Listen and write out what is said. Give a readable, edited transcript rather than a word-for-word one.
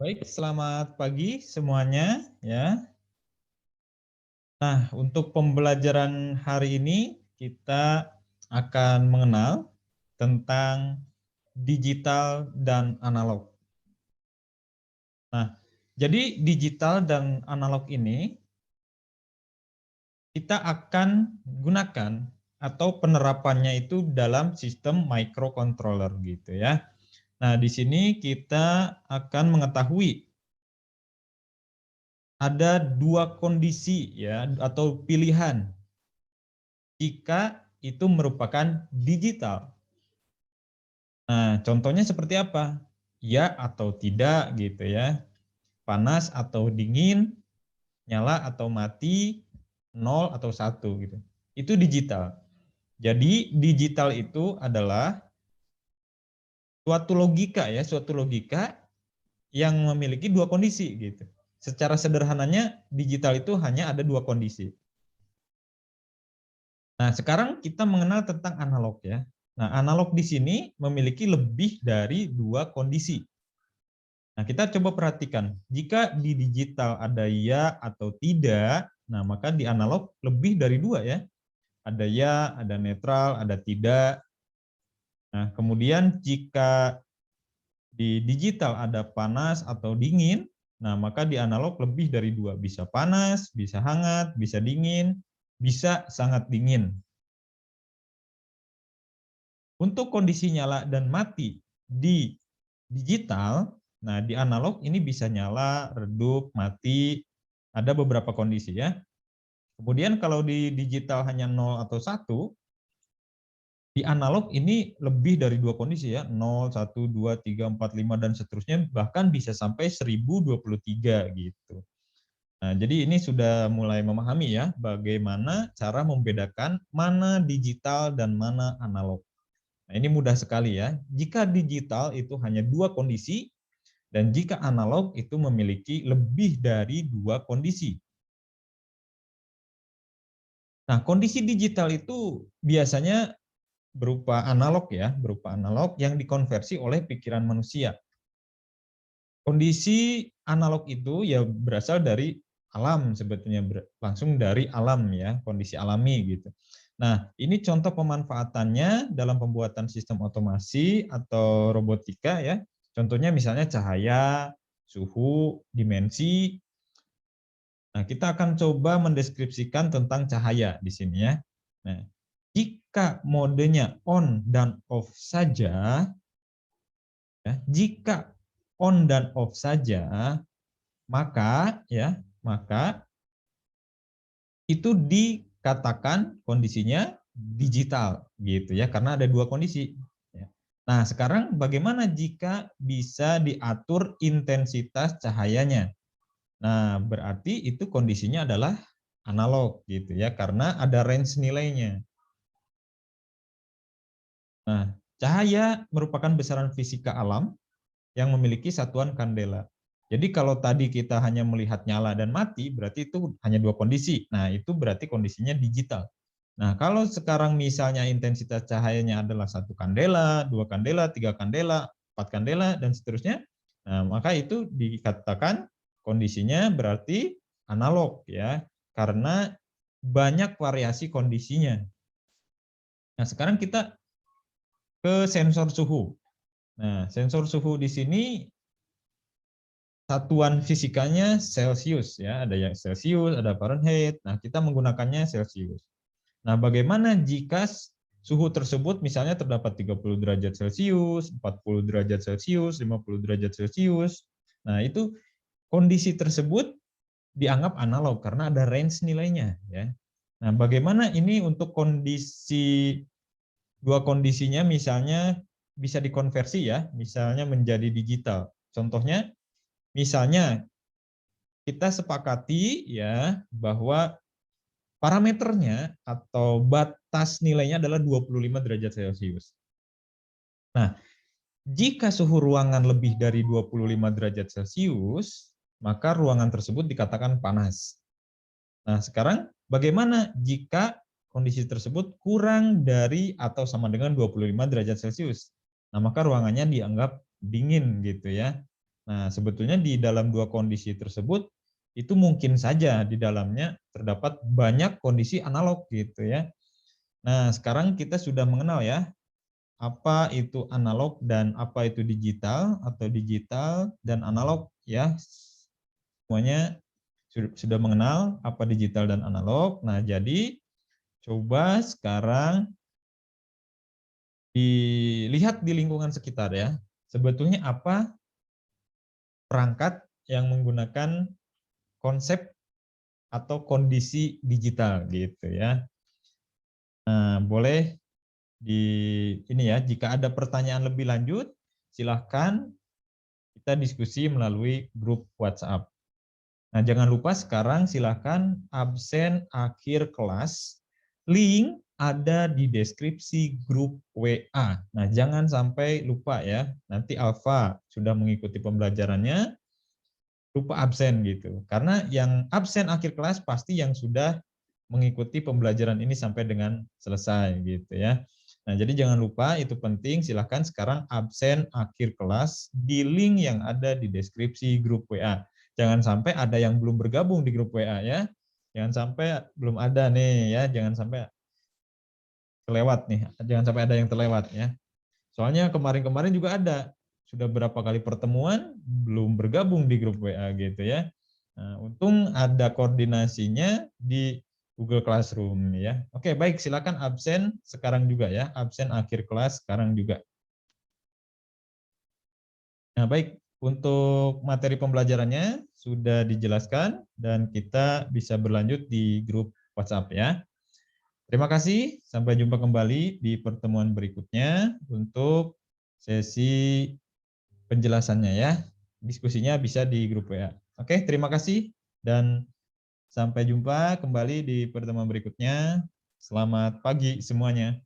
Baik, selamat pagi semuanya ya. Nah, untuk pembelajaran hari ini kita akan mengenal tentang digital dan analog. Nah, jadi digital dan analog ini kita akan gunakan atau penerapannya itu dalam sistem microcontroller gitu ya. Nah, di sini kita akan mengetahui ada dua kondisi ya atau pilihan jika itu merupakan digital. Nah, contohnya seperti apa? Ya atau tidak gitu ya. Panas atau dingin, nyala atau mati, 0 atau 1 gitu. Itu digital. Jadi digital itu adalah suatu logika yang memiliki dua kondisi gitu. Secara sederhananya digital itu hanya ada dua kondisi. Nah, sekarang kita mengenal tentang analog ya. Nah, analog di sini memiliki lebih dari dua kondisi. Nah, kita coba perhatikan, jika di digital ada ya atau tidak, nah maka di analog lebih dari dua ya. Ada ya, ada netral, ada tidak. Nah, kemudian jika di digital ada panas atau dingin, nah maka di analog lebih dari dua. Bisa panas, bisa hangat, bisa dingin, bisa sangat dingin. Untuk kondisi nyala dan mati di digital, nah di analog ini bisa nyala, redup, mati, ada beberapa kondisi ya. Kemudian kalau di digital hanya 0 atau 1, di analog ini lebih dari dua kondisi ya, 0, 1, 2, 3, 4, 5 dan seterusnya, bahkan bisa sampai 1023 gitu. Nah, jadi ini sudah mulai memahami ya bagaimana cara membedakan mana digital dan mana analog. Nah, ini mudah sekali ya. Jika digital itu hanya dua kondisi, dan jika analog itu memiliki lebih dari dua kondisi. Nah, kondisi digital itu biasanya berupa analog yang dikonversi oleh pikiran manusia. Kondisi analog itu ya berasal dari alam sebetulnya, langsung dari alam ya, kondisi alami gitu. Nah, ini contoh pemanfaatannya dalam pembuatan sistem otomasi atau robotika ya. Contohnya misalnya cahaya, suhu, dimensi. Nah, kita akan coba mendeskripsikan tentang cahaya di sini ya. Nah, jika modenya on dan off saja, ya, jika on dan off saja, maka itu dikatakan kondisinya digital gitu ya, karena ada dua kondisi. Ya. Nah, sekarang bagaimana jika bisa diatur intensitas cahayanya? Nah, berarti itu kondisinya adalah analog gitu ya, karena ada range nilainya. Nah, cahaya merupakan besaran fisika alam yang memiliki satuan kandela. Jadi kalau tadi kita hanya melihat nyala dan mati, berarti itu hanya dua kondisi. Nah, itu berarti kondisinya digital. Nah, kalau sekarang misalnya intensitas cahayanya adalah satu kandela, dua kandela, tiga kandela, empat kandela, dan seterusnya, nah, maka itu dikatakan kondisinya berarti analog ya, karena banyak variasi kondisinya. Nah, sekarang kita ke sensor suhu. Nah, sensor suhu di sini satuan fisikanya Celsius ya, ada yang Celsius, ada Fahrenheit. Nah, kita menggunakannya Celsius. Nah, bagaimana jika suhu tersebut misalnya terdapat 30 derajat Celcius, 40 derajat Celcius, 50 derajat Celcius. Nah, itu kondisi tersebut dianggap analog karena ada range nilainya ya. Nah, bagaimana ini untuk dua kondisinya misalnya bisa dikonversi ya, misalnya menjadi digital. Contohnya misalnya kita sepakati ya bahwa parameternya atau batas nilainya adalah 25 derajat Celcius. Nah, jika suhu ruangan lebih dari 25 derajat Celcius, maka ruangan tersebut dikatakan panas. Nah, sekarang bagaimana jika kondisi tersebut kurang dari atau sama dengan 25 derajat Celcius? Nah, maka ruangannya dianggap dingin gitu ya. Nah, sebetulnya di dalam dua kondisi tersebut itu mungkin saja di dalamnya terdapat banyak kondisi analog gitu ya. Nah, sekarang kita sudah mengenal ya apa itu analog dan apa itu digital atau digital dan analog ya. Semuanya sudah mengenal apa digital dan analog. Nah, jadi coba sekarang dilihat di lingkungan sekitar ya. Sebetulnya apa perangkat yang menggunakan konsep atau kondisi digital gitu ya. Nah, boleh di ini ya, jika ada pertanyaan lebih lanjut, silahkan kita diskusi melalui grup WhatsApp. Nah, jangan lupa sekarang silahkan absen akhir kelas, link ada di deskripsi grup WA. Nah, jangan sampai lupa ya, nanti Alfa sudah mengikuti pembelajarannya, lupa absen gitu. Karena yang absen akhir kelas pasti yang sudah mengikuti pembelajaran ini sampai dengan selesai gitu ya. Nah, jadi jangan lupa itu penting, silahkan sekarang absen akhir kelas di link yang ada di deskripsi grup WA. Jangan sampai ada yang belum bergabung di grup WA ya. Jangan sampai belum ada nih ya, jangan sampai terlewat nih, jangan sampai ada yang terlewat ya. Soalnya kemarin-kemarin juga ada, sudah berapa kali pertemuan belum bergabung di grup WA gitu ya. Nah, untung ada koordinasinya di Google Classroom ya. Oke, baik, silakan absen sekarang juga ya, absen akhir kelas sekarang juga. Nah, baik, untuk materi pembelajarannya sudah dijelaskan dan kita bisa berlanjut di grup WhatsApp ya. Terima kasih, sampai jumpa kembali di pertemuan berikutnya untuk sesi penjelasannya ya. Diskusinya bisa di grup WA. Oke, terima kasih dan sampai jumpa kembali di pertemuan berikutnya. Selamat pagi semuanya.